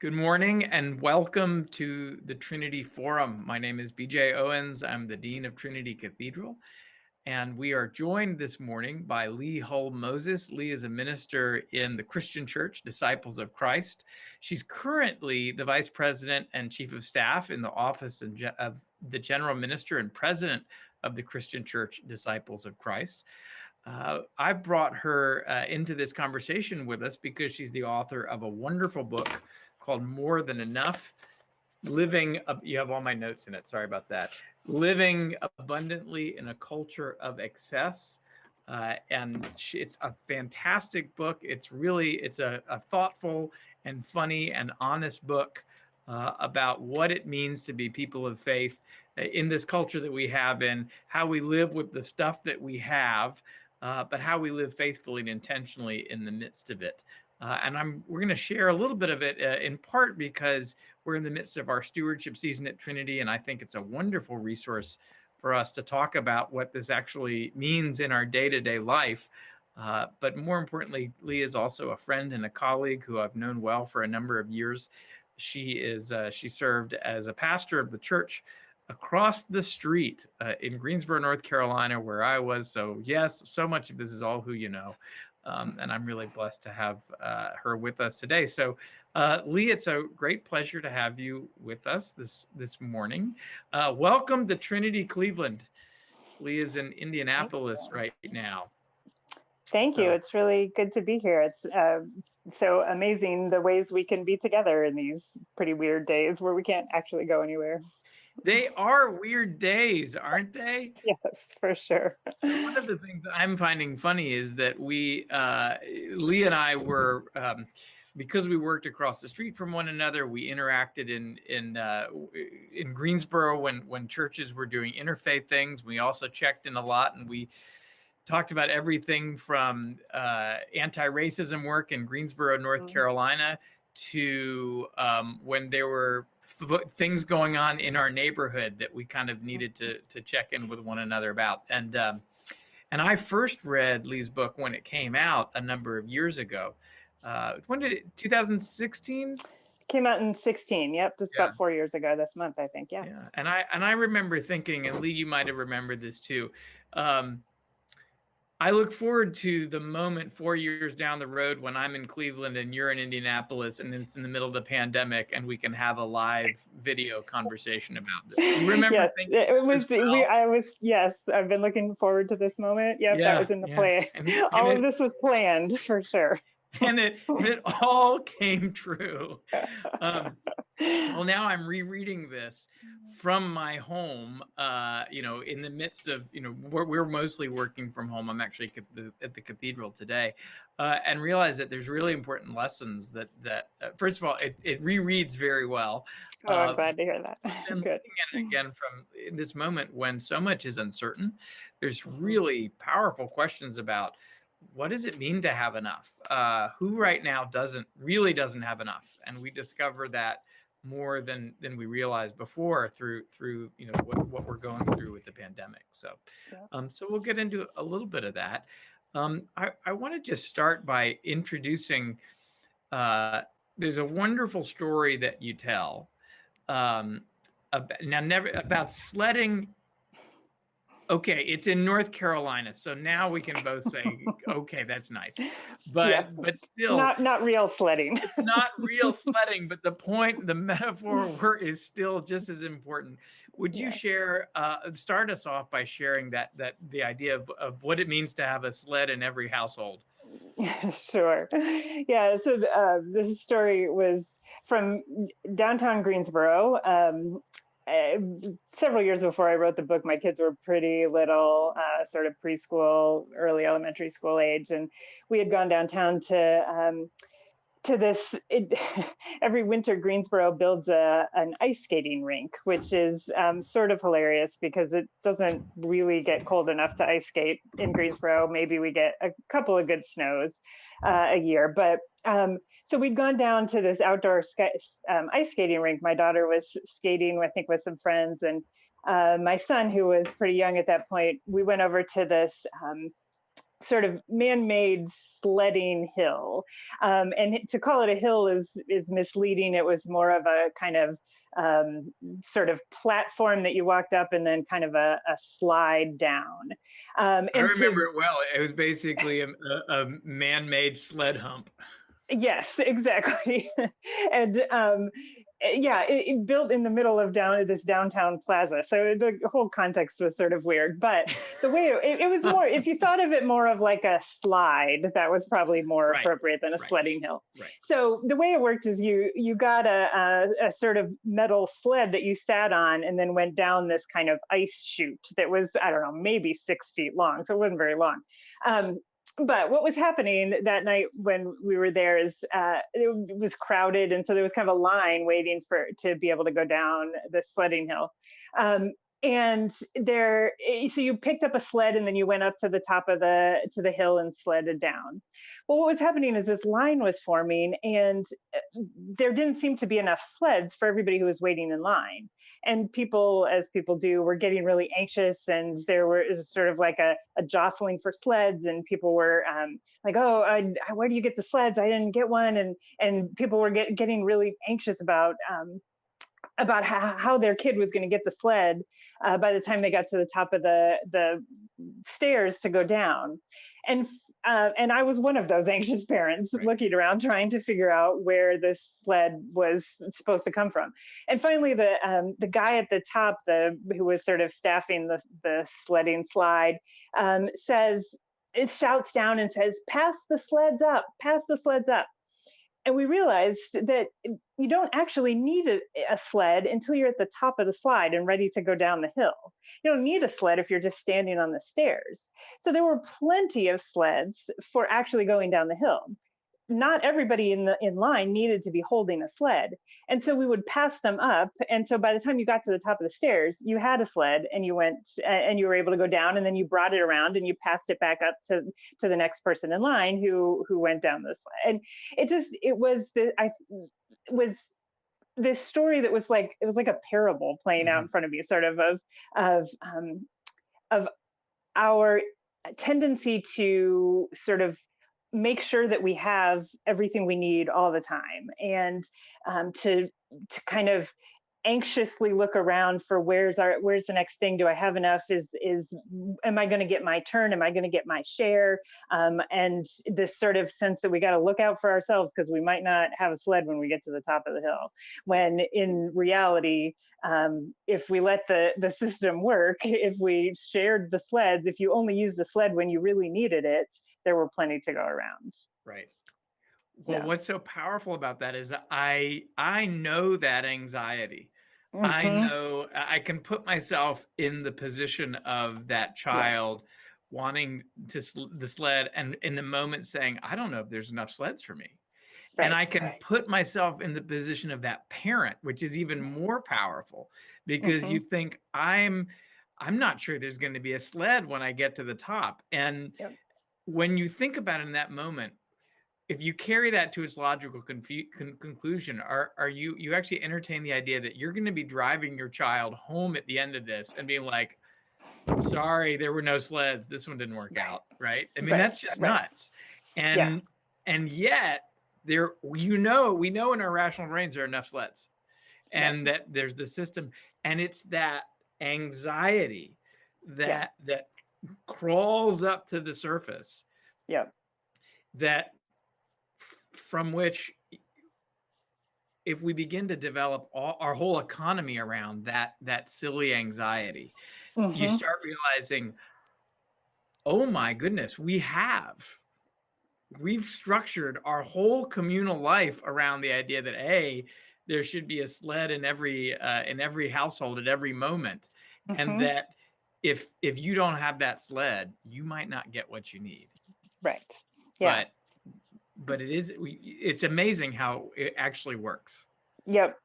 Good morning and welcome to the Trinity Forum. My name is BJ Owens. I'm the Dean of Trinity Cathedral, and we are joined this morning by Lee Hull Moses. Lee is a minister in the Christian Church, Disciples of Christ. She's currently the Vice President and Chief of Staff in the Office of the General Minister and President of the Christian Church, Disciples of Christ. I brought her into this conversation with us because she's the author of a wonderful book called More Than Enough. You have all my notes in it. Sorry about that. Living Abundantly in a Culture of Excess. It's a fantastic book. It's a thoughtful and funny and honest book about what it means to be people of faith in this culture that we have, and how we live with the stuff that we have, but how we live faithfully and intentionally in the midst of it. We're going to share a little bit of it in part because we're in the midst of our stewardship season at Trinity, and I think it's a wonderful resource for us to talk about what this actually means in our day-to-day life. But more importantly, Lee is also a friend and a colleague who I've known well for a number of years. She served as a pastor of the church across the street in Greensboro, North Carolina, where I was. So yes, so much of this is all who you know. And I'm really blessed to have her with us today. So Lee, it's a great pleasure to have you with us this morning. Welcome to Trinity Cleveland. Lee is in Indianapolis right now. Thank you. It's really good to be here. It's so amazing the ways we can be together in these pretty weird days where we can't actually go anywhere. They are weird days, aren't they? Yes, for sure. So one of the things that I'm finding funny is that Lee and I were, because we worked across the street from one another, we interacted in Greensboro when churches were doing interfaith things. We also checked in a lot, and we talked about everything from anti-racism work in Greensboro, North Carolina, to when there were things going on in our neighborhood that we kind of needed to check in with one another about. And I first read Lee's book when it came out a number of years ago. When did it? 2016? Came out in 16. Yep, just about 4 years ago this month, I think. Yeah. And I remember thinking, and Lee, you might have remembered this too. I look forward to the moment 4 years down the road when I'm in Cleveland and you're in Indianapolis, and it's in the middle of the pandemic, and we can have a live video conversation about this. You remember? Yes, thinking it was. well? Yes, I've been looking forward to this moment. Yep, that was in the plan. All of this was planned for sure. And it all came true. Well, now I'm rereading this from my home, in the midst of, we're mostly working from home. I'm actually at the cathedral today, and realize that there's really important lessons that first of all, it rereads very well. Oh, I'm glad to hear that. And Good. looking at it again from in this moment when so much is uncertain, there's really powerful questions about, what does it mean to have enough? Who right now doesn't have enough? And we discover that more than we realized before through what we're going through with the pandemic. So so we'll get into a little bit of that. I want to just start by introducing, there's a wonderful story that you tell about sledding. Okay, it's in North Carolina, so now we can both say, okay, that's nice. But still, not real sledding. It's not real sledding, but the metaphor is still just as important. Would you share, start us off by sharing that the idea of what it means to have a sled in every household? Sure. Yeah. So this story was from downtown Greensboro. Several years before I wrote the book, my kids were pretty little, sort of preschool, early elementary school age, and we had gone downtown to this. Every winter, Greensboro builds an ice skating rink, which is sort of hilarious because it doesn't really get cold enough to ice skate in Greensboro. Maybe we get a couple of good snows a year, but so we'd gone down to this outdoor ice skating rink. My daughter was skating, I think, with some friends, and my son, who was pretty young at that point, we went over to this sort of man-made sledding hill. And to call it a hill is misleading. It was more of a kind of sort of platform that you walked up and then kind of a slide down. I And remember to it well. It was basically a man-made sled hump. Yes, exactly. And yeah, it built in the middle of this downtown plaza, so the whole context was sort of weird. But the way it was more, if you thought of it more of like a slide, that was probably more Right, appropriate than a right, sledding hill. right. So the way it worked is you got a sort of metal sled that you sat on, and then went down this kind of ice chute that was, I don't know, maybe 6 feet long, so it wasn't very long. Um, but what was happening that night when we were there is it was crowded, and so there was kind of a line waiting for to be able to go down the sledding hill. Um, and there, so you picked up a sled, and then you went up to the top of the hill and sledded down. Well, what was happening is this line was forming, and there didn't seem to be enough sleds for everybody who was waiting in line. And people, as people do, were getting really anxious, and there were, it was sort of like a jostling for sleds, and people were like, "Oh, where do you get the sleds? I didn't get one," and people were getting really anxious about how their kid was going to get the sled by the time they got to the top of the stairs to go down. And I was one of those anxious parents Right. looking around trying to figure out where this sled was supposed to come from. And finally, the guy at the top, the who was sort of staffing the sledding slide, says, it shouts down and says, "Pass the sleds up, pass the sleds up." And we realized that you don't actually need a sled until you're at the top of the slide and ready to go down the hill. You don't need a sled if you're just standing on the stairs. So there were plenty of sleds for actually going down the hill. Not everybody in line needed to be holding a sled, and so we would pass them up. And so by the time you got to the top of the stairs, you had a sled, and you went and you were able to go down, and then you brought it around and you passed it back up to the next person in line who went down the sled. And it was the I was this story that was like, it was like a parable playing out Hmm. in front of me, sort of of our tendency to sort of make sure that we have everything we need all the time, and to kind of anxiously look around for where's the next thing. Do I have enough? Is Am I going to get my turn? Am I going to get my share? And this sort of sense that we got to look out for ourselves because we might not have a sled when we get to the top of the hill, when in reality, if we let the system work, if we shared the sleds, if you only used the sled when you really needed it, there were plenty to go around. Right. Well, Yeah. what's so powerful about that is I know that anxiety. I Hmm. know I can put myself in the position of that Yeah. child wanting the sled, and in the moment saying, "I don't know if there's enough sleds for me." And Right. I can put myself in the position of that parent, which is even more powerful because Hmm. you think I'm not sure there's going to be a sled when I get to the top. And Yep. when you think about it in that moment, if you carry that to its logical conclusion, are you actually entertain the idea that you're going to be driving your child home at the end of this and being like, "Sorry, there were no sleds. This one didn't work Right. out." Right? I mean, Right. that's just Right. nuts. Yeah. And yet we know in our rational brains there are enough sleds, Right. and that there's the system, and it's that anxiety Yeah. that crawls up to the surface, Yeah. that from which, if we begin to develop our whole economy around that silly anxiety, you Hmm. start realizing, oh my goodness, we've structured our whole communal life around the idea that there should be a sled in every household at every moment, and Hmm. that if you don't have that sled, you might not get what you need. Right. Yeah. But it's amazing how it actually works. Yep.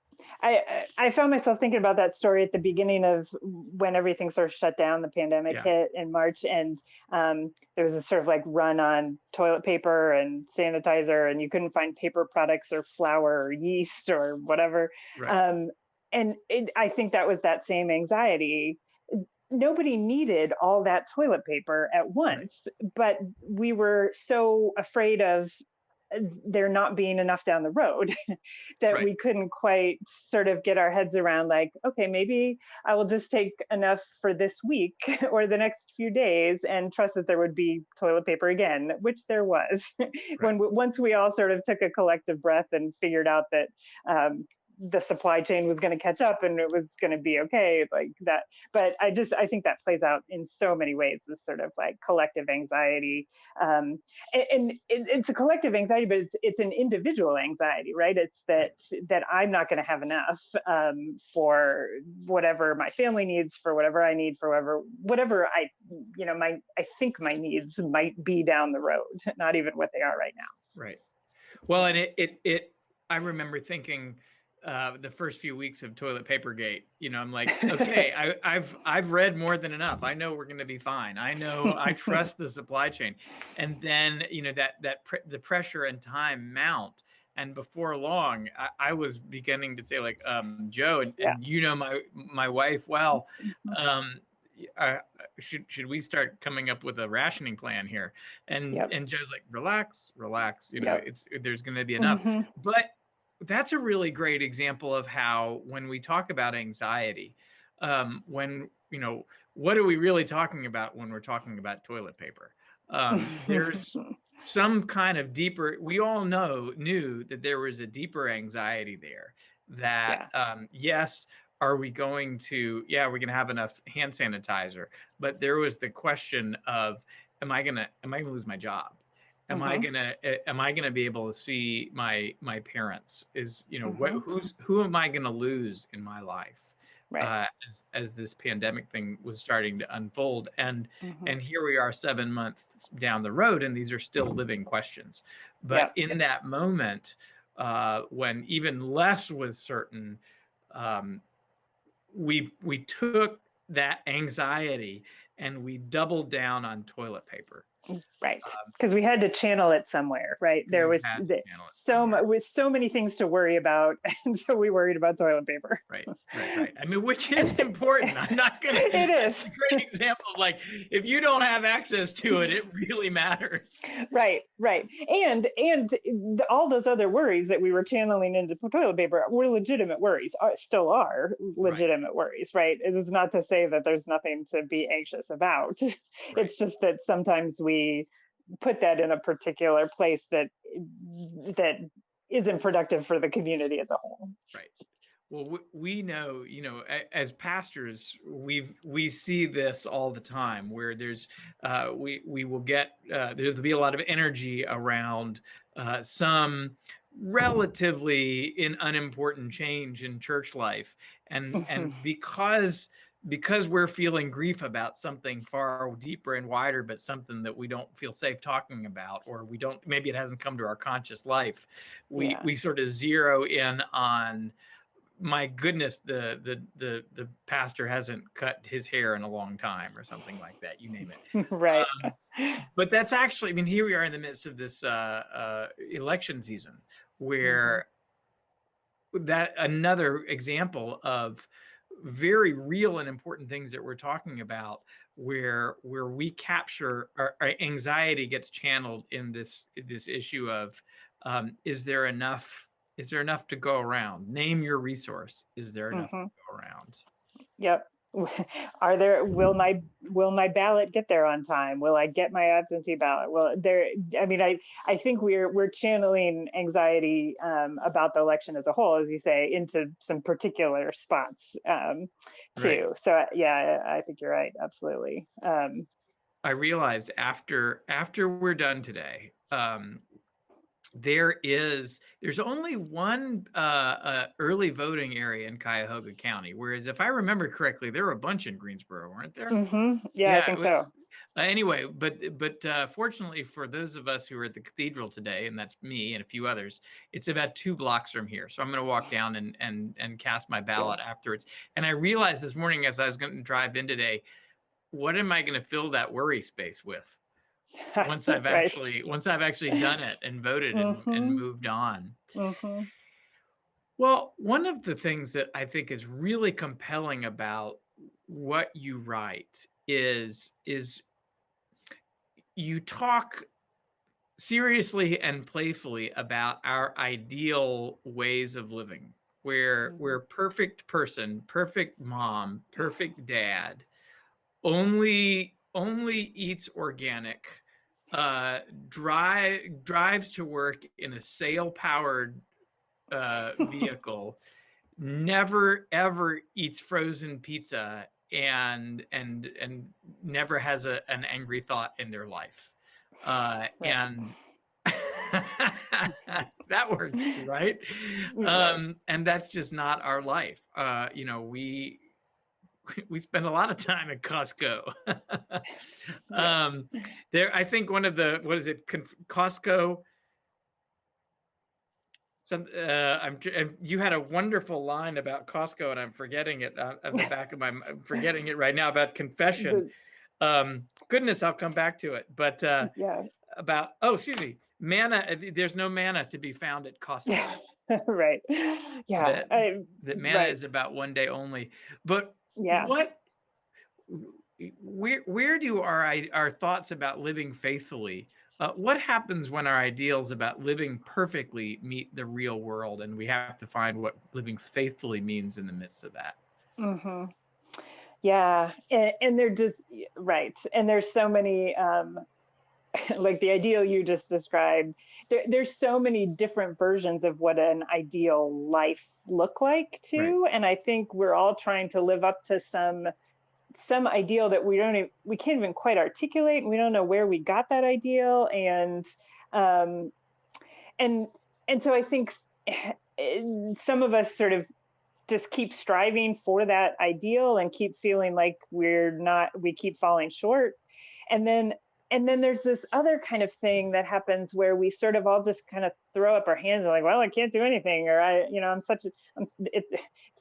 I found myself thinking about that story at the beginning of when everything sort of shut down. The pandemic Yeah. hit in March, and there was a sort of like run on toilet paper and sanitizer, and you couldn't find paper products or flour or yeast or whatever. Right. Um, and I think that was that same anxiety. nobody needed all that toilet paper at Right. once, but we were so afraid of there not being enough down the road that Right. we couldn't quite sort of get our heads around, like, okay, maybe I will just take enough for this week or the next few days and trust that there would be toilet paper again, which there was. Right. Once we all sort of took a collective breath and figured out that the supply chain was going to catch up and it was going to be okay, like that. But I think that plays out in so many ways, this sort of like collective anxiety. um, and it's a collective anxiety, but it's an individual anxiety, right? It's Right. that I'm not going to have enough for whatever my family needs, for whatever I need, for whatever I, my I think my needs might be down the road, not even what they are right now. Right. Well, and it I remember thinking, the first few weeks of Toilet Paper Gate, I'm like, "Okay, I've read more than enough. I know we're gonna be fine. I know I trust the supply chain." And then, the pressure and time mount, and before long, I was beginning to say, like, "Joe," Yeah. and my wife well, um, should we start coming up with a rationing plan here?" And Yep. and Joe's like, "Relax, relax, Yep. there's gonna be enough." Hmm. But that's a really great example of how when we talk about anxiety, when, what are we really talking about when we're talking about toilet paper? There's some kind of deeper we all knew that there was a deeper anxiety there that, Yeah. yes, are we going to yeah, we're gonna have enough hand sanitizer, but there was the question of, am I gonna lose my job? Hmm. Am I gonna be able to see my parents? Hmm. Who am I gonna lose in my life, Right. as this pandemic thing was starting to unfold? Hmm. And here we are 7 months down the road, and these are still living questions. But Yep. in that moment, when even less was certain, um, we took that anxiety and we doubled down on toilet paper, Right. Because we had to channel it somewhere, right? because There we was had to channel it so somewhere. much with so many things to worry about, and so we worried about toilet paper. Right, right, right. I mean, which is And important. I'm not gonna it that's is. a great example of, like, if you don't have access to it, it really matters. Right, right. And all those other worries that we were channeling into toilet paper were legitimate worries, still are Right, legitimate worries, right? It is not to say that there's nothing to be anxious about. right, It's just that sometimes we put that in a particular place that isn't productive for the community as a whole. right. Well, we know, as pastors, we see this all the time where we will get there'll be a lot of energy around some relatively unimportant change in church life, Mhm. and because we're feeling grief about something far deeper and wider, but something that we don't feel safe talking about, or we don't maybe it hasn't come to our conscious life, Yeah. we sort of zero in on, my goodness, the pastor hasn't cut his hair in a long time or something like that, you name it. Right. Um, but that's actually, I mean, here we are in the midst of this election season Hmm. where that another example of very real and important things that we're talking about where we capture our anxiety gets channeled in this issue of, is there enough to go around? Name your resource. Is there enough to Hmm. go around? Yep. Are there will my ballot get there on time? Will I get my absentee ballot? Well, there. I mean, I think we're channeling anxiety about the election as a whole, as you say, into some particular spots Right. too. So yeah, I think you're right. Absolutely. I realized after we're done today, there's only one early voting area in Cuyahoga County, whereas if I remember correctly, there were a bunch in Greensboro, weren't there? Yeah, I Yeah, it think so. was. Anyway, but fortunately for those of us who are at the cathedral today, and that's me and a few others, it's about 2 blocks from here. So I'm going to walk down and cast my ballot Good. afterwards. And I realized this morning as I was going to drive in today, what am I going to fill that worry space with? Right. Once I've actually done it and voted and Hmm. moved on. Hmm. Well, one of the things that I think is really compelling about what you write is you talk seriously and playfully about our ideal ways of living, where we're Mhm. perfect person, perfect mom, perfect dad, only eats organic, drives to work in a sail powered vehicle, never ever eats frozen pizza, and never has an angry thought in their life, Right. and that works, right? Right. And that's just not our life. We spend a lot of time at Costco. Yes. um, there, I think one of the what is it? Costco. Some, you had a wonderful line about Costco, and I'm forgetting it at the back of I'm forgetting it right now about confession. The Goodness, I'll come back to it. But yeah. about excuse me, manna. There's no manna to be found at Costco. Yeah. Right. Yeah. That that manna Right. is about one day only. But Yeah. what where do our thoughts about living faithfully, what happens when our ideals about living perfectly meet the real world and we have to find what living faithfully means in the midst of that? Hmm. Yeah. And they're just right. And there's so many like the ideal you just described, there's so many different versions of what an ideal life look like Right. too. And I think we're all trying to live up to some ideal that we can't even quite articulate, and we don't know where we got that ideal. Um and and so I think some of us sort of just keep striving for that ideal and keep feeling like we keep falling short. And then and then there's this other kind of thing that happens where we sort of all just kind of throw up our hands and like, well, I can't do anything, or I'm such a it's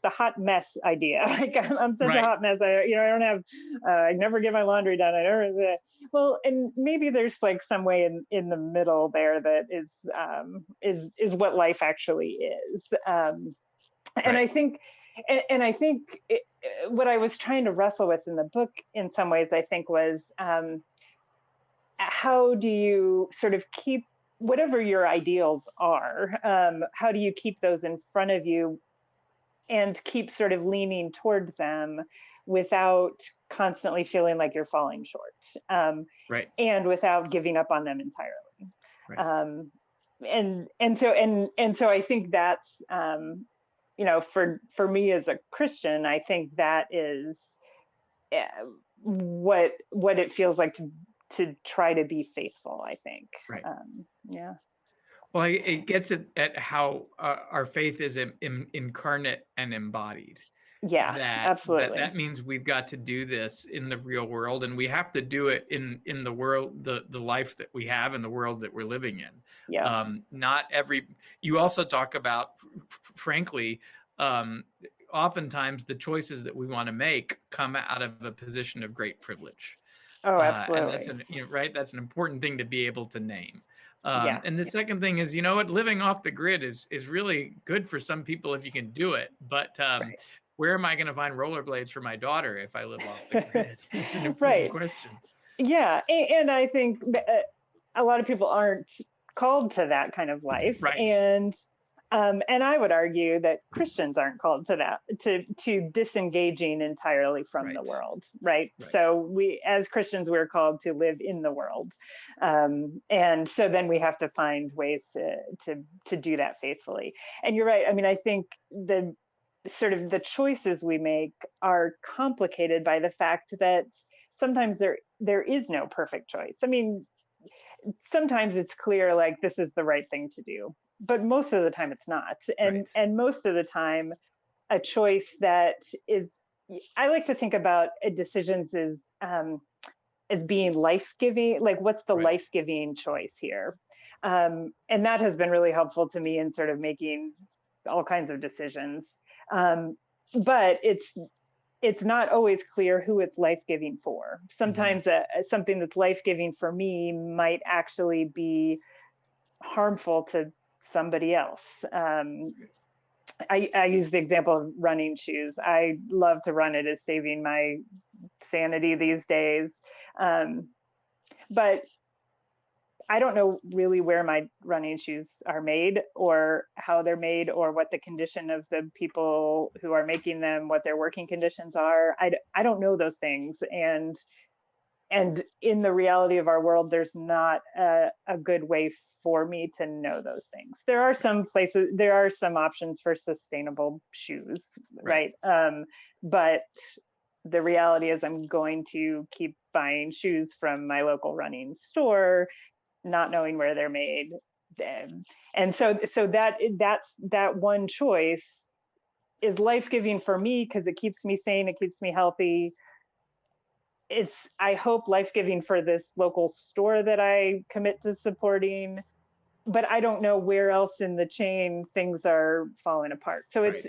the hot mess idea. Like I'm such a Right. hot mess. I don't have I never get my laundry done. I never well, and maybe there's like some way in the middle there that is what life actually is. And Right. I think, and I think what I was trying to wrestle with in the book, in some ways, I think was how do you sort of keep whatever your ideals are? How do you keep those in front of you and keep sort of leaning toward them without constantly feeling like you're falling short, Right. and without giving up on them entirely? Right. And so I think that's for me as a Christian, I think that is what it feels like to try to be faithful, I think. Right. Yeah. Well, it gets at how our faith is incarnate and embodied. Yeah, That absolutely. means we've got to do this in the real world, and we have to do it in the world, the life that we have in the world that we're living in. Yeah. Not every. You also talk about, frankly, um, oftentimes the choices that we want to make come out of a position of great privilege, Oh, and that's absolutely. right. That's an important thing to be able to name. Yeah. And the Yeah. second thing is, you know what, living off the grid is really good for some people if you can do it. But where am I going to find rollerblades for my daughter if I live off the Right. grid? It's an important Right. question. Yeah. And I think a lot of people aren't called to that kind of life. Right, And I would argue that Christians aren't called to that, to disengaging entirely from the right, world, right? right, So we, as Christians, we're called to live in the world, and so then we have to find ways to do that faithfully. And you're right. I mean, I think the sort of the choices we make are complicated by the fact that sometimes there is no perfect choice. I mean, sometimes it's clear like this is the right thing to do, but most of the time it's not. and right, and most of the time a choice that is, I like to think about decisions as being life-giving, like what's the right. life-giving choice here. And that has been really helpful to me in sort of making all kinds of decisions. But it's not always clear who it's life-giving for. Hmm. Sometimes something that's life-giving for me might actually be harmful to somebody else. I use the example of running shoes. I love to run. It is saving my sanity these days. Um, but I don't know really where my running shoes are made or how they're made or what the condition of the people who are making them, what their working conditions are. I don't know those things. And in the reality of our world, there's not a good way for me to know those things. There are Right. some places, there are some options for sustainable shoes, Right. right? But the reality is I'm going to keep buying shoes from my local running store, not knowing where they're made. And so that one choice is life-giving for me because it keeps me sane, it keeps me healthy. It's, I hope, life-giving for this local store that I commit to supporting, but I don't know where else in the chain things are falling apart. So Right.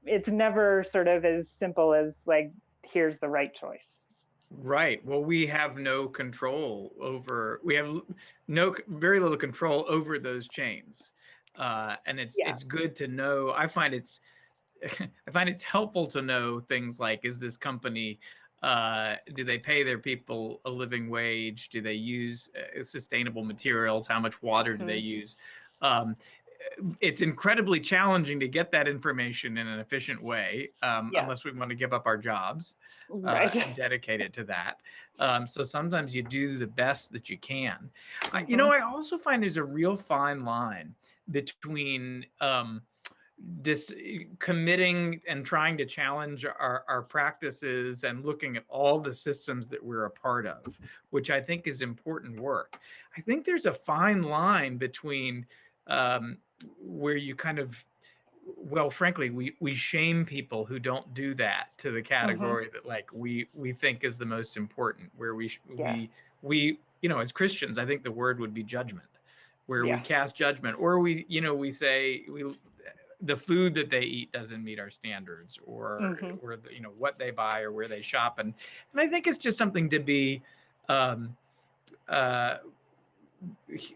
it's never sort of as simple as like, here's the right choice. Right. Well, we have no control over, we have no, very little control over those chains. And Yeah. it's good to know. I find it's, I find it's helpful to know things like, is this company, do they pay their people a living wage? Do they use sustainable materials? How much water do they Hmm. use? Um, it's incredibly challenging to get that information in an efficient way, Yeah. unless we want to give up our jobs Right. and dedicate it to that. So sometimes you do the best that you can. You Hmm. know, I also find there's a real fine line between committing and trying to challenge our practices and looking at all the systems that we're a part of, which I think is important work. I think there's a fine line between where you kind of, well, frankly, we shame people who don't do that to the Hmm. category that like we think is the most important, where Yeah. we you know, as Christians, I think the word would be judgment, where we Yeah. cast judgment, or we, you know, we say we, the food that they eat doesn't meet our standards, Hmm. or the, you know, what they buy or where they shop. And I think it's just something to be um, uh,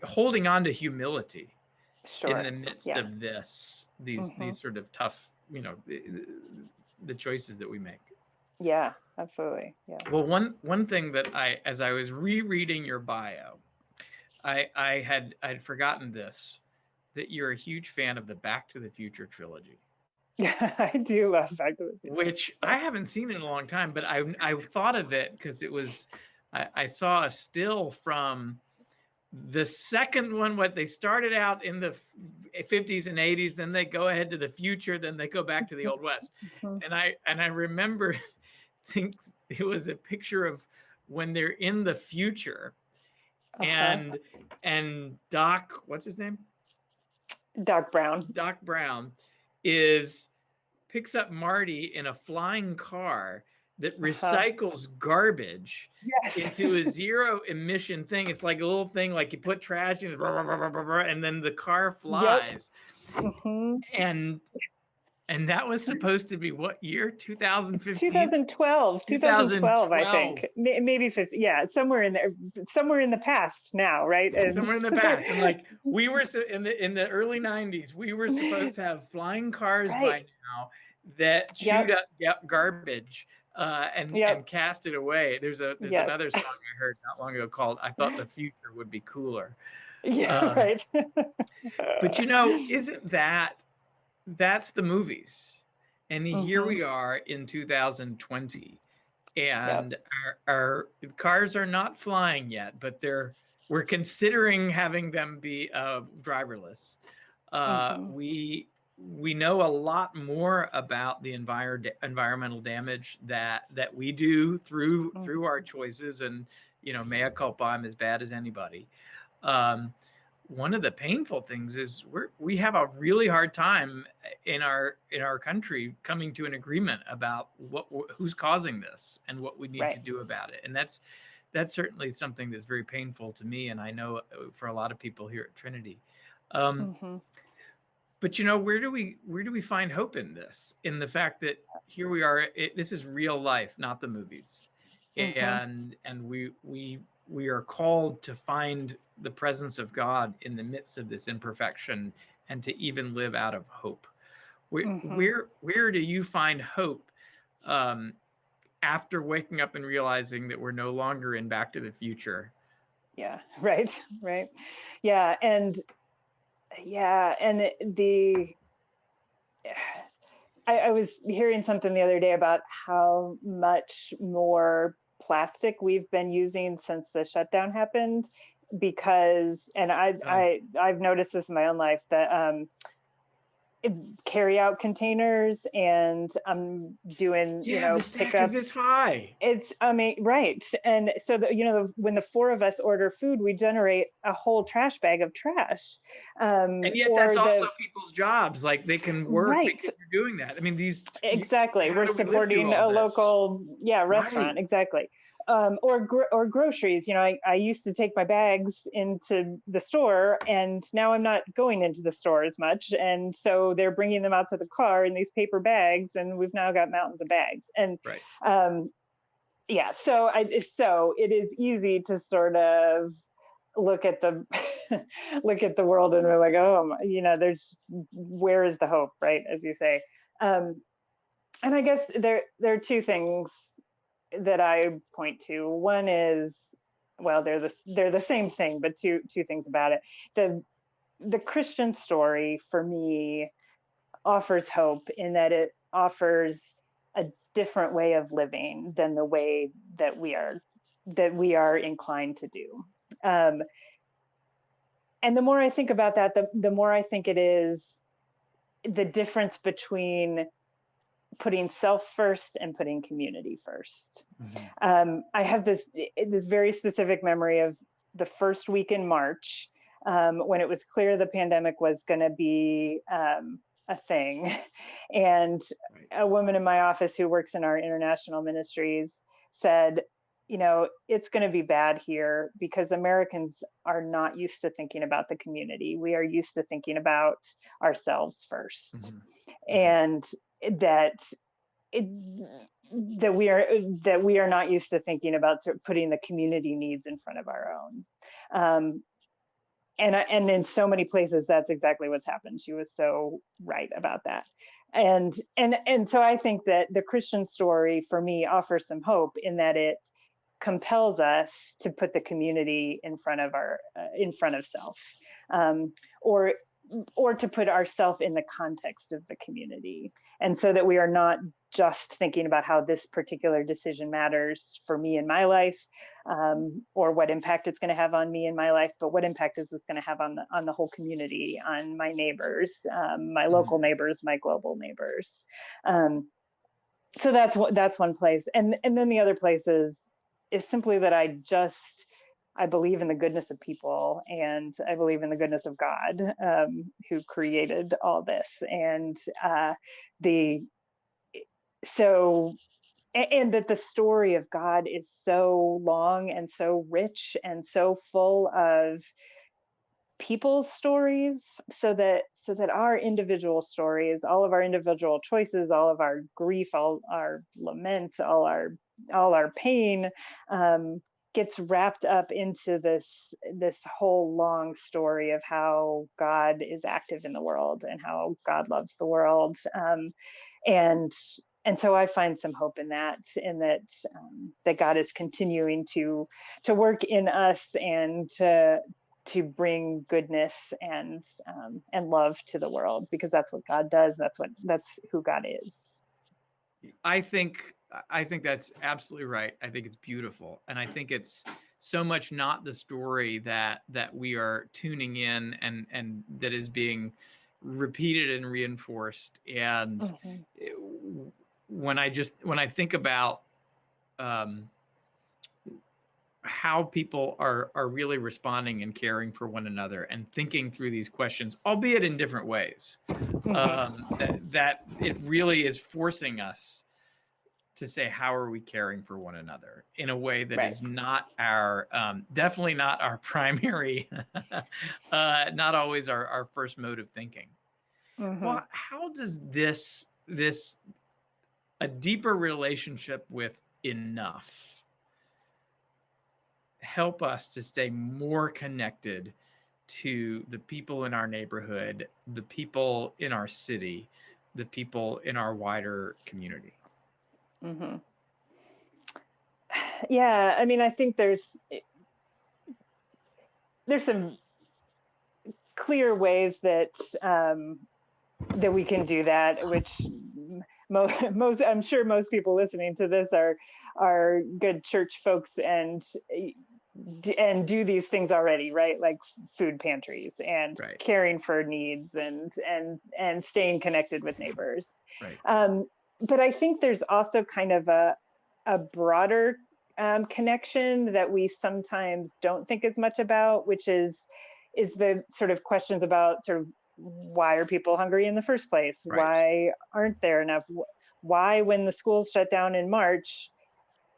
holding on to humility in the Sure. midst Yeah. of this, Hmm. these sort of tough, you know, the choices that we make. Yeah. Absolutely. Yeah. Well, one thing that I, as I was rereading your bio, I'd forgotten this, that you're a huge fan of the Back to the Future trilogy, Yeah. I do love Back to the Future. which Yeah. I haven't seen in a long time, but I thought of it because it was, I saw a still from the second one. What they started out in the 50s and 80s, then they go ahead to the future, then they go back to the old west. Hmm. And I remember thinks it was a picture of when they're in the future, Uh-huh. and Doc, what's his name? Doc Brown. Doc Brown is picks up Marty in a flying car that Uh-huh. recycles garbage Yes. into a zero emission thing. It's like a little thing, like you put trash in, and then the car Yep. flies. Hmm. And that was supposed to be what year? 2015? 2012, 2012, I think. 2012. Maybe 50. Yeah, somewhere in there, somewhere in the past now, right? And Somewhere in the past. And like we were in the early 90s, we were supposed to have flying cars right. by now that chewed Yep. up garbage, and Yep. cast it away. There's Yes. another song I heard not long ago called "I Thought the Future Would Be Cooler." Yeah, Um, right. but you know, isn't that's the movies? And here Hmm. we are in 2020, Yep. and our cars are not flying yet, but we're considering having them be driverless. Hmm. We know a lot more about the environmental damage that we do through our Hmm. choices, and you know, mea culpa, I'm as bad as anybody. Um, One of the painful things is we have a really hard time in our country coming to an agreement about who's causing this and what we need to Right. do about it. And that's certainly something that's very painful to me, and I know for a lot of people here at Trinity. Um, Hmm. but you know, where do we find hope in this? In the fact that here we are, this is real life, not the movies, Hmm. and we are called to find the presence of God in the midst of this imperfection, and to even live out of hope. Hmm. Where do you find hope um, after waking up and realizing that we're no longer in Back to the Future? Yeah. Right. Right. Yeah. And yeah. And I was hearing something the other day about how much more plastic we've been using since the shutdown happened, because, and Oh, I've noticed this in my own life, that carry out containers, and I'm doing, yeah, the stack is pickup. this high. It's, I mean, right. And so that, when the four of us order food, we generate a whole trash bag of trash. And yet that's Or also the people's jobs. Like they can work Right. because you're doing that. I mean, Exactly. how We're do we live through supporting all a this? local, yeah, Right. restaurant. Exactly. Or groceries. I used to take my bags into the store, and now I'm not going into the store as much. And so they're bringing them out to the car in these paper bags, and we've now got mountains of bags. And Right. um, yeah, so it is easy to sort of look at the look at the world, and we're like, oh, there's, where is the hope, right? As you say. Um, and I guess there are two things that I point to. One is, well, they're the same thing, but two things about it. The Christian story for me offers hope in that it offers a different way of living than the way that we are inclined to do. Um, and the more I think about that, the more I think it is the difference between putting self first and putting community first. Mhm. I have this very specific memory of the first week in March, when it was clear the pandemic was going to be a thing, and Right. a woman in my office who works in our international ministries said, it's going to be bad here because Americans are not used to thinking about the community. We are used to thinking about ourselves first, Mhm. Mhm. and that it, that we are not used to thinking about sort of putting the community needs in front of our own. Um, and in so many places, that's exactly what's happened. She was so right about that. And so I think that the Christian story for me offers some hope in that it compels us to put the community in front of self, um, or or to put ourselves in the context of the community, and so that we are not just thinking about how this particular decision matters for me in my life, or what impact it's going to have on me in my life, but what impact is this going to have on the whole community, on my neighbors, my local Mhm. neighbors, my global neighbors. Um, so that's one place, and then the other place is simply that I believe in the goodness of people, and I believe in the goodness of God, who created all this, and the so and that the story of God is so long and so rich and so full of people's stories, so that our individual stories, all of our individual choices, all of our grief, all our lament, all our pain, um, gets wrapped up into this whole long story of how God is active in the world and how God loves the world. And and so I find some hope in that God is continuing to work in us, and to bring goodness and love to the world, because that's what God does. That's who God is. I think I think that's absolutely right. I think it's beautiful, and I think it's so much not the story that we are tuning in and that is being repeated and reinforced. And Hmm. it- when I think about um, how people are really responding and caring for one another and thinking through these questions, albeit in different ways, Hmm. that it really is forcing us to say how are we caring for one another in a way that Right. is not our definitely not our primary not always our first mode of thinking. Hmm. Well, how does this a deeper relationship with enough help us to stay more connected to the people in our neighborhood, the people in our city, the people in our wider community? Hmm. Yeah, I mean, I think there's some clear ways that we can do that, which most I'm sure most people listening to this are good church folks and do these things already, right? Like food pantries and Right. caring for needs and staying connected with neighbors. Right. Um, but I think there's also kind of a broader connection that we sometimes don't think as much about, which is the sort of questions about sort of why are people hungry in the first place? Right. Why aren't there enough? Why, when the schools shut down in March,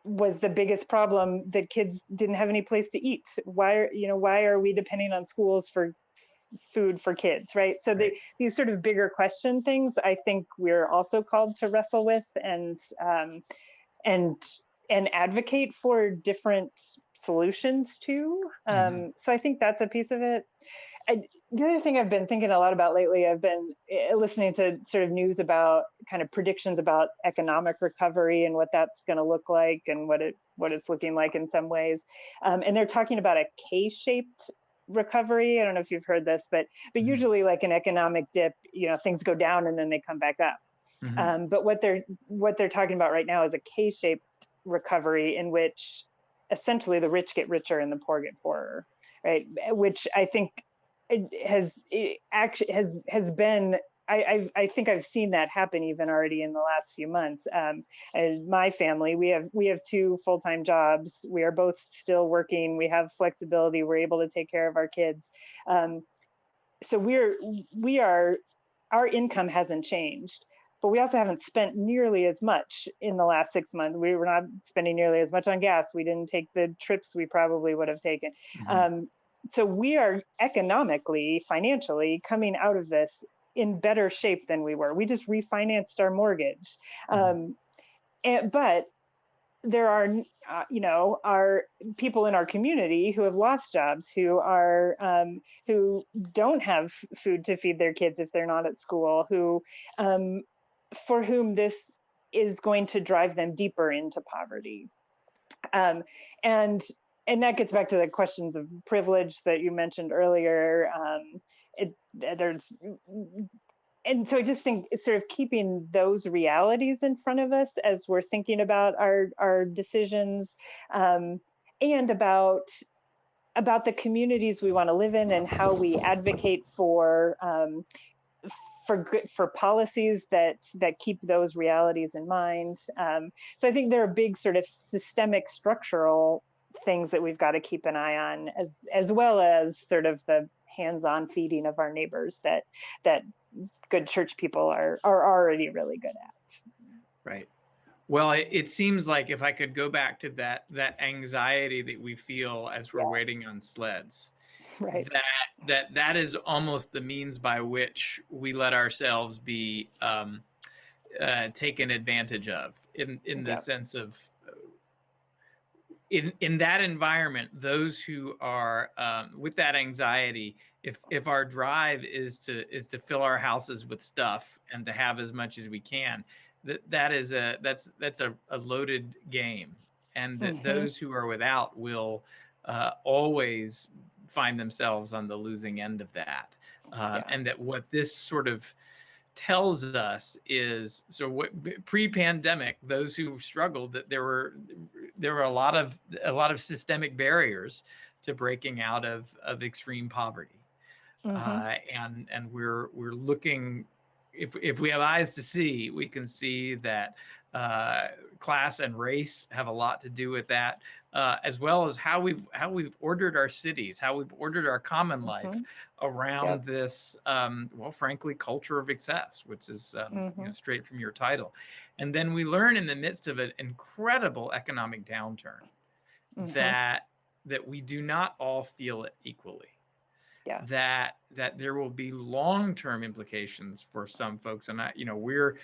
was the biggest problem that kids didn't have any place to eat? Why are we depending on schools for food for kids, right? So Right. these sort of bigger question things, I think we're also called to wrestle with and and advocate for different solutions to. Hmm. So I think that's a piece of it. The other thing I've been thinking a lot about lately, I've been listening to sort of news about kind of predictions about economic recovery and what that's going to look like and what it's looking like in some ways. And they're talking about a K-shaped recovery. I don't know if you've heard this, but Hmm. usually like an economic dip, things go down and then they come back up. Hmm. But what they're talking about right now is a K-shaped recovery in which essentially the rich get richer and the poor get poorer, right? Which I think it actually has been. I think I've seen that happen even already in the last few months. And my family, we have two full-time jobs. We are both still working. We have flexibility. We're able to take care of our kids. Um, so we are our income hasn't changed, but we also haven't spent nearly as much in the last 6 months. We were not spending nearly as much on gas. We didn't take the trips we probably would have taken. Hmm. Um, so we are economically, financially coming out of this in better shape than we were. We just refinanced our mortgage. Hmm. Um, but there are people in our community who have lost jobs, who don't have food to feed their kids if they're not at school, who for whom this is going to drive them deeper into poverty. um, and and that gets back to the questions of privilege that you mentioned earlier. There's and so I just think it's sort of keeping those realities in front of us as we're thinking about our decisions, um, and about the communities we want to live in and how we advocate for policies that keep those realities in mind. So I think there are big sort of systemic structural things that we've got to keep an eye on, as well as sort of the hands-on feeding of our neighbors that good church people are already really good at. Right. Well, it seems like if I could go back to that anxiety that we feel as we're Yeah, waiting on sleds, right. that is almost the means by which we let ourselves be taken advantage of in the Yep. sense of in that environment, those who are with that anxiety, if our drive is to fill our houses with stuff and to have as much as we can, that's a loaded game, and that Mm-hmm. those who are without will always find themselves on the losing end of that, Yeah. and that what this sort of tells us is so what pre-pandemic those who struggled that there were a lot of systemic barriers to breaking out of extreme poverty, Mm-hmm. and we're looking, if we have eyes to see, we can see that uh, class and race have a lot to do with that, as well as how we've ordered our cities, how we've ordered our common life Mm-hmm. around Yep. this, well, frankly, culture of excess, which is Mm-hmm. straight from your title. And then we learn in the midst of an incredible economic downturn Mm-hmm. that we do not all feel it equally, Yeah. that there will be long-term implications for some folks. And we're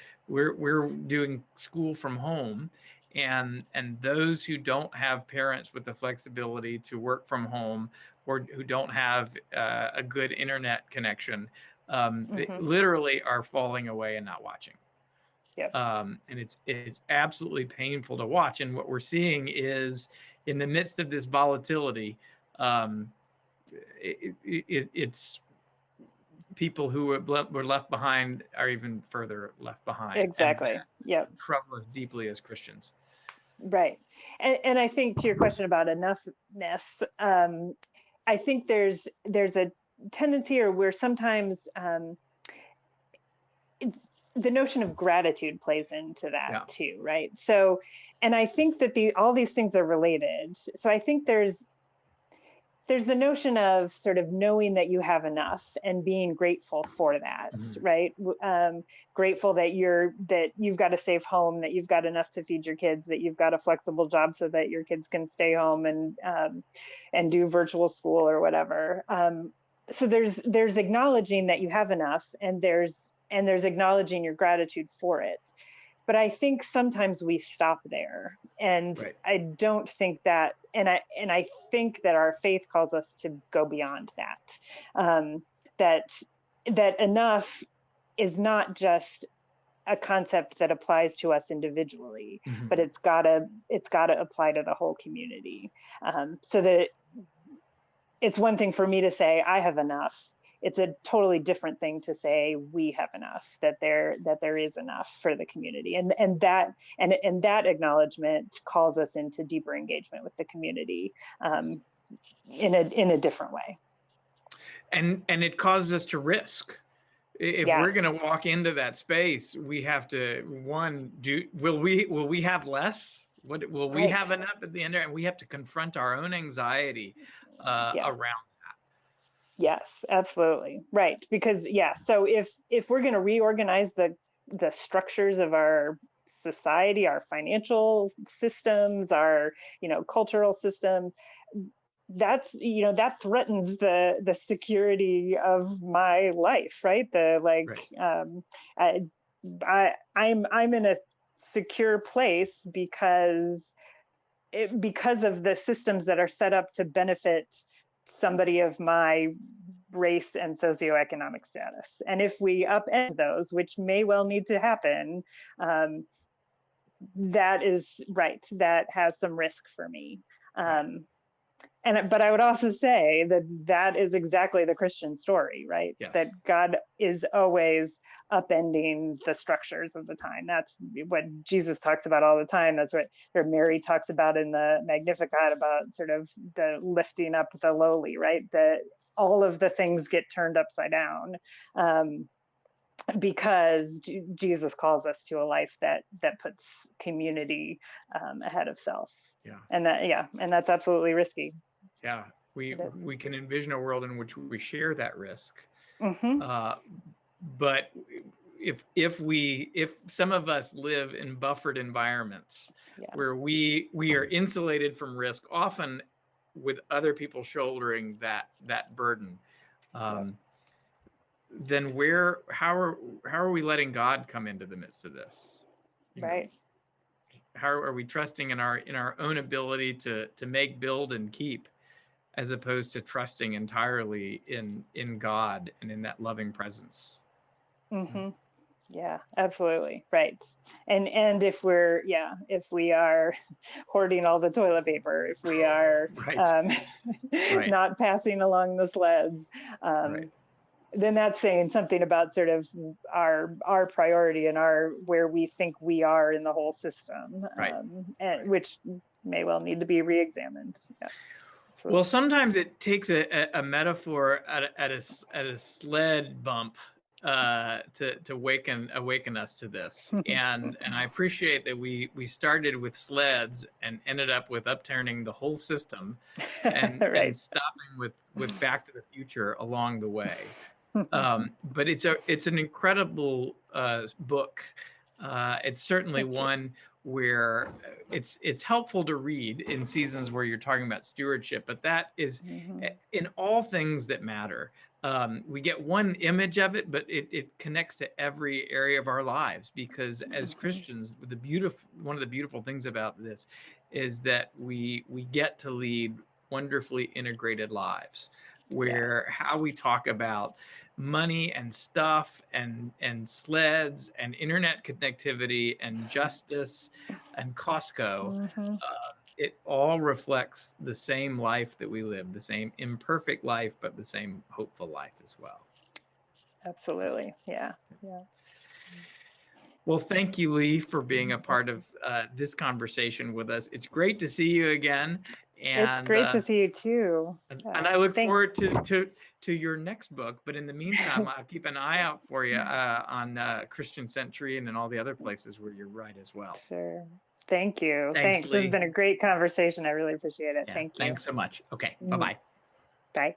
doing school from home, and those who don't have parents with the flexibility to work from home, or who don't have a good internet connection, They Mm-hmm. literally are falling away and not watching. Yep. And it's absolutely painful to watch. And what we're seeing is, in the midst of this volatility, um, it's people who were left behind are even further left behind, and Exactly. that Yep. trouble us deeply as Christians. Right. And I think to your question about enoughness, I think there's a tendency, or where sometimes it, the notion of gratitude plays into that Yeah. too, right? So, and I think that all these things are related. So I think there's the notion of sort of knowing that you have enough and being grateful for that, Mhm. right? Grateful that you've got a safe home, that you've got enough to feed your kids, that you've got a flexible job so that your kids can stay home and do virtual school or whatever. So there's acknowledging that you have enough, and there's acknowledging your gratitude for it. But I think sometimes we stop there, and Right. I don't think that, and I think that our faith calls us to go beyond that. That enough is not just a concept that applies to us individually, but Mhm. it's gotta apply to the whole community. So that it's one thing for me to say I have enough. It's a totally different thing to say we have enough, that there is enough for the community, and that acknowledgement calls us into deeper engagement with the community, um, in a different way. And it causes us to risk. If Yeah. we're going to walk into that space, we have to, one, do will we have less? What will we Right. have enough at the end? And we have to confront our own anxiety Yeah. around. Yes, absolutely. Right. Because yeah, so if we're going to reorganize the structures of our society, our financial systems, our, cultural systems, that threatens the security of my life, right? The like Right. I, I'm in a secure place because of the systems that are set up to benefit somebody of my race and socioeconomic status. And if we upend those, which may well need to happen, um, that is right. That has some risk for me. Right. Um, but I would also say that is exactly the Christian story, right? That Yes. God is always upending the structures of the time. That's what Jesus talks about all the time. That's what Mary talks about in the Magnificat, about sort of the lifting up the lowly, right? That all of the things get turned upside down. Because Jesus calls us to a life that puts community ahead of self, Yeah. and that's absolutely risky. Yeah. We It is. we can envision a world in which we share that risk. Mm-hmm. Uh, but if some of us live in buffered environments Yeah. where we are insulated from risk, often with other people shouldering that burden, Yep. um, then how are we letting God come into the midst of this? You know, Right. how are we trusting in our own ability to make, build, and keep, as opposed to trusting entirely in God and in that loving presence? Mm-hmm. Yeah, absolutely. Right. And if we are hoarding all the toilet paper, if we are Right. um, Right. not passing along the sleds, Right. then that's saying something about sort of our priority and our where we think we are in the whole system, Right. and Right. which may well need to be reexamined. Yeah, Well, absolutely. sometimes it takes a metaphor at a sled bump to awaken us to this. And I appreciate that we started with sleds and ended up with upturning the whole system, and Right. stopping with Back to the Future along the way. But it's an incredible book. It's certainly Thank you. one where it's helpful to read in seasons where you're talking about stewardship, but that is Hmm. in all things that matter. We get one image of it, but it connects to every area of our lives, because as Hmm. Christians, one of the beautiful things about this is that we get to lead wonderfully integrated lives, Yeah. where how we talk about money and stuff and sleds and internet connectivity and justice and Costco, Mm-hmm. it all reflects the same life that we live, the same imperfect life, but the same hopeful life as well. Absolutely. Yeah. Yeah. Well, thank you, Lee, for being a part of this conversation with us. It's great to see you again, It's and great to see you too. I look Thank. forward to your next book. But in the meantime, I'll keep an eye out for you on Christian Century and in all the other places where you write as well. Sure. Thank you. Thanks, Thanks. This has Lee. been a great conversation. I really appreciate it. Yeah, Thank you. thanks so much. Okay, Mm, bye-bye. bye.